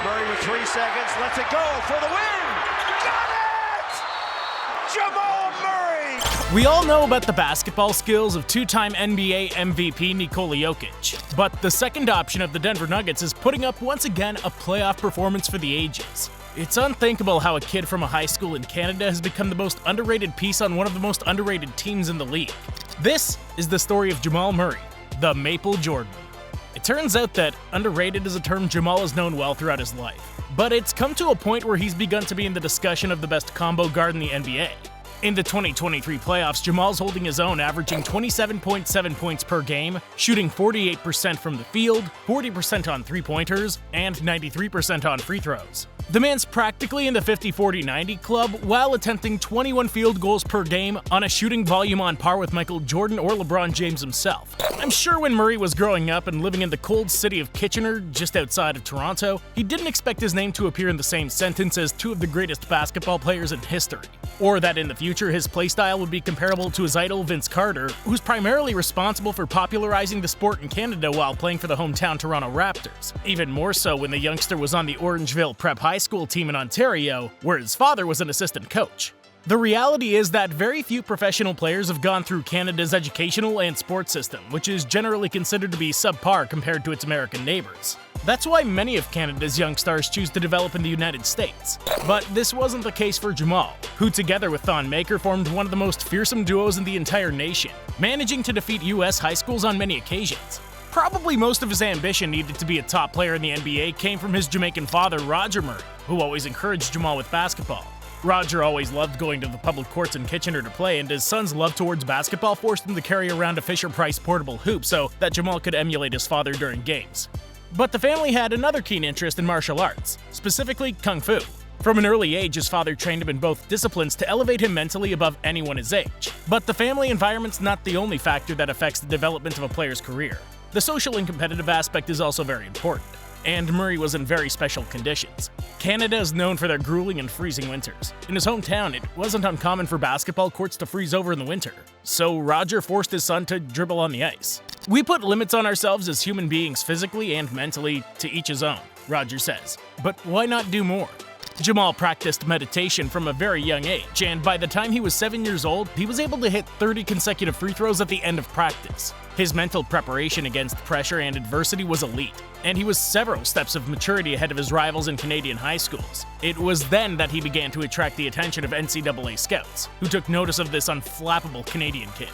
Murray with 3 seconds, lets it go for the win! Got it! Jamal Murray! We all know about the basketball skills of two-time NBA MVP Nikola Jokic, but the second option of the Denver Nuggets is putting up once again a playoff performance for the ages. It's unthinkable how a kid from a high school in Canada has become the most underrated piece on one of the most underrated teams in the league. This is the story of Jamal Murray, the Maple Jordan. It turns out that underrated is a term Jamal has known well throughout his life, but it's come to a point where he's begun to be in the discussion of the best combo guard in the NBA. In the 2023 playoffs, Jamal's holding his own, averaging 27.7 points per game, shooting 48% from the field, 40% on three-pointers, and 93% on free throws. The man's practically in the 50-40-90 club while attempting 21 field goals per game on a shooting volume on par with Michael Jordan or LeBron James himself. I'm sure when Murray was growing up and living in the cold city of Kitchener, just outside of Toronto, he didn't expect his name to appear in the same sentence as two of the greatest basketball players in history, or that in the future his playstyle would be comparable to his idol Vince Carter, who's primarily responsible for popularizing the sport in Canada while playing for the hometown Toronto Raptors. Even more so when the youngster was on the Orangeville Prep High School team in Ontario, where his father was an assistant coach. The reality is that very few professional players have gone through Canada's educational and sports system, which is generally considered to be subpar compared to its American neighbors. That's why many of Canada's young stars choose to develop in the United States. But this wasn't the case for Jamal, who together with Thon Maker formed one of the most fearsome duos in the entire nation, managing to defeat US high schools on many occasions. Probably most of his ambition needed to be a top player in the NBA came from his Jamaican father, Roger Murray, who always encouraged Jamal with basketball. Roger always loved going to the public courts in Kitchener to play, and his son's love towards basketball forced him to carry around a Fisher-Price portable hoop so that Jamal could emulate his father during games. But the family had another keen interest in martial arts, specifically Kung Fu. From an early age, his father trained him in both disciplines to elevate him mentally above anyone his age. But the family environment's not the only factor that affects the development of a player's career. The social and competitive aspect is also very important, and Murray was in very special conditions. Canada is known for their grueling and freezing winters. In his hometown, it wasn't uncommon for basketball courts to freeze over in the winter, so Roger forced his son to dribble on the ice. "We put limits on ourselves as human beings physically and mentally, to each his own," Roger says. But why not do more? Jamal practiced meditation from a very young age, and by the time he was 7 years old, he was able to hit 30 consecutive free throws at the end of practice. His mental preparation against pressure and adversity was elite, and he was several steps of maturity ahead of his rivals in Canadian high schools. It was then that he began to attract the attention of NCAA scouts, who took notice of this unflappable Canadian kid.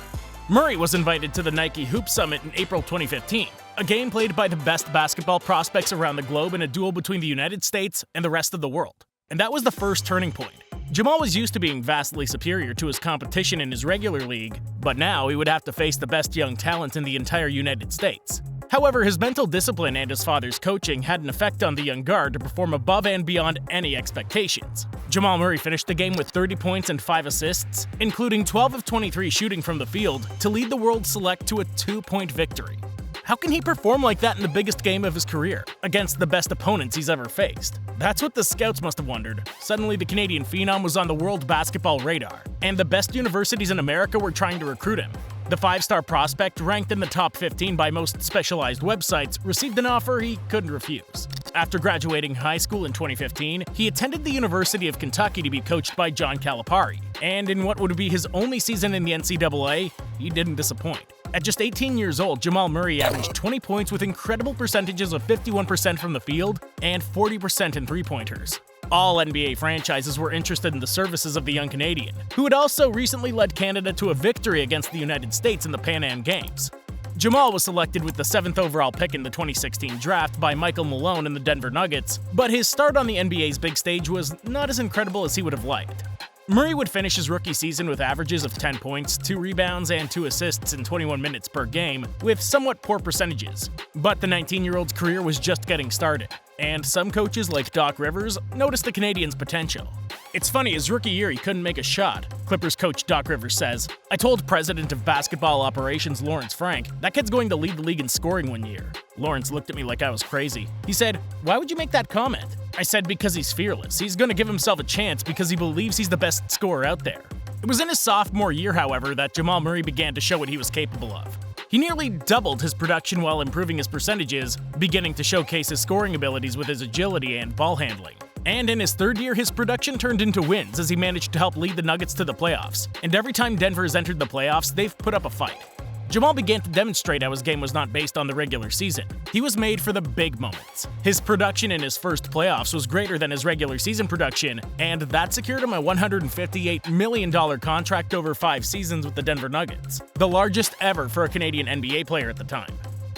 Murray was invited to the Nike Hoop Summit in April 2015, a game played by the best basketball prospects around the globe in a duel between the United States and the rest of the world. And that was the first turning point. Jamal was used to being vastly superior to his competition in his regular league, but now he would have to face the best young talent in the entire United States. However, his mental discipline and his father's coaching had an effect on the young guard to perform above and beyond any expectations. Jamal Murray finished the game with 30 points and 5 assists, including 12 of 23 shooting from the field, to lead the world select to a 2-point victory. How can he perform like that in the biggest game of his career, against the best opponents he's ever faced? That's what the scouts must have wondered. Suddenly, the Canadian phenom was on the world basketball radar, and the best universities in America were trying to recruit him. The 5-star prospect, ranked in the top 15 by most specialized websites, received an offer he couldn't refuse. After graduating high school in 2015, he attended the University of Kentucky to be coached by John Calipari, and in what would be his only season in the NCAA, he didn't disappoint. At just 18 years old, Jamal Murray averaged 20 points with incredible percentages of 51% from the field and 40% in three-pointers. All NBA franchises were interested in the services of the young Canadian, who had also recently led Canada to a victory against the United States in the Pan Am Games. Jamal was selected with the 7th overall pick in the 2016 draft by Michael Malone and the Denver Nuggets, but his start on the NBA's big stage was not as incredible as he would have liked. Murray would finish his rookie season with averages of 10 points, 2 rebounds, and 2 assists in 21 minutes per game, with somewhat poor percentages. But the 19-year-old's career was just getting started, and some coaches like Doc Rivers noticed the Canadian's potential. It's funny, his rookie year he couldn't make a shot. Clippers coach Doc Rivers says, "I told President of Basketball Operations Lawrence Frank, that kid's going to lead the league in scoring one year. Lawrence looked at me like I was crazy. He said, 'Why would you make that comment?' I said, 'Because he's fearless. He's going to give himself a chance because he believes he's the best scorer out there.'" It was in his sophomore year, however, that Jamal Murray began to show what he was capable of. He nearly doubled his production while improving his percentages, beginning to showcase his scoring abilities with his agility and ball handling. And in his third year, his production turned into wins as he managed to help lead the Nuggets to the playoffs. And every time Denver has entered the playoffs, they've put up a fight. Jamal began to demonstrate how his game was not based on the regular season. He was made for the big moments. His production in his first playoffs was greater than his regular season production, and that secured him a $158 million contract over 5 seasons with the Denver Nuggets, the largest ever for a Canadian NBA player at the time.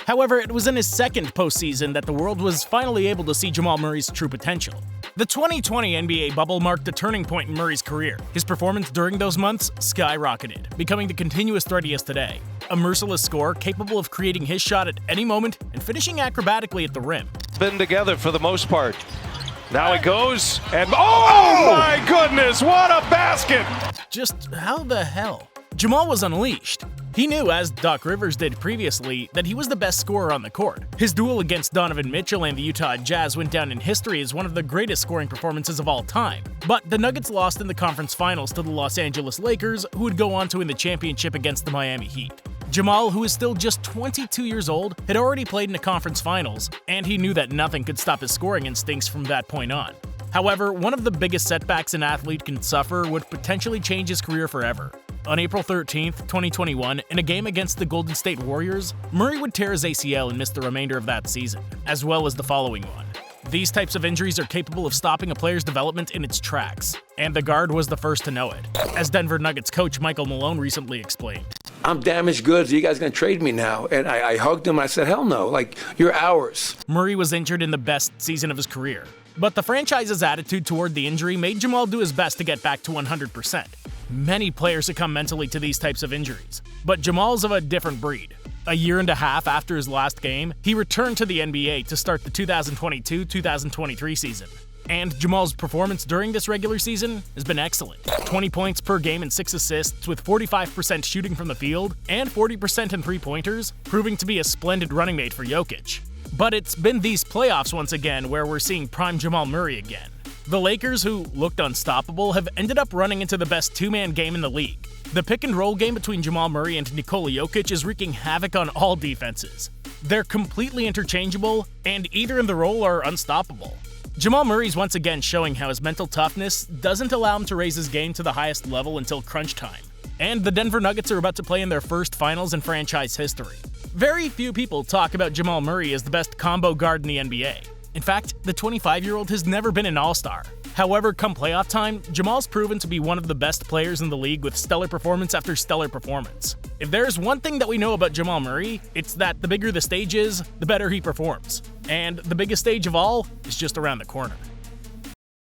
However, it was in his second postseason that the world was finally able to see Jamal Murray's true potential. The 2020 NBA bubble marked a turning point in Murray's career. His performance during those months skyrocketed, becoming the continuous threat he is today. A merciless scorer capable of creating his shot at any moment and finishing acrobatically at the rim. Been together for the most part. Now he goes, and oh my goodness, what a basket! Just how the hell? Jamal was unleashed. He knew, as Doc Rivers did previously, that he was the best scorer on the court. His duel against Donovan Mitchell and the Utah Jazz went down in history as one of the greatest scoring performances of all time. But the Nuggets lost in the conference finals to the Los Angeles Lakers, who would go on to win the championship against the Miami Heat. Jamal, who is still just 22 years old, had already played in the conference finals, and he knew that nothing could stop his scoring instincts from that point on. However, one of the biggest setbacks an athlete can suffer would potentially change his career forever. On April 13, 2021, in a game against the Golden State Warriors, Murray would tear his ACL and miss the remainder of that season, as well as the following one. These types of injuries are capable of stopping a player's development in its tracks, and the guard was the first to know it, as Denver Nuggets coach Michael Malone recently explained. I'm damaged goods. Are you guys going to trade me now? And I hugged him. I said, hell no. Like, you're ours. Murray was injured in the best season of his career, but the franchise's attitude toward the injury made Jamal do his best to get back to 100%. Many players succumb mentally to these types of injuries, but Jamal's of a different breed. A year and a half after his last game, he returned to the NBA to start the 2022-2023 season. And Jamal's performance during this regular season has been excellent. 20 points per game and 6 assists with 45% shooting from the field and 40% in three-pointers, proving to be a splendid running mate for Jokic. But it's been these playoffs once again where we're seeing prime Jamal Murray again. The Lakers, who looked unstoppable, have ended up running into the best two-man game in the league. The pick-and-roll game between Jamal Murray and Nikola Jokic is wreaking havoc on all defenses. They're completely interchangeable, and either in the role are unstoppable. Jamal Murray's once again showing how his mental toughness doesn't allow him to raise his game to the highest level until crunch time. And the Denver Nuggets are about to play in their first finals in franchise history. Very few people talk about Jamal Murray as the best combo guard in the NBA. In fact, the 25-year-old has never been an all-star. However, come playoff time, Jamal's proven to be one of the best players in the league with stellar performance after stellar performance. If there's one thing that we know about Jamal Murray, it's that the bigger the stage is, the better he performs. And the biggest stage of all is just around the corner.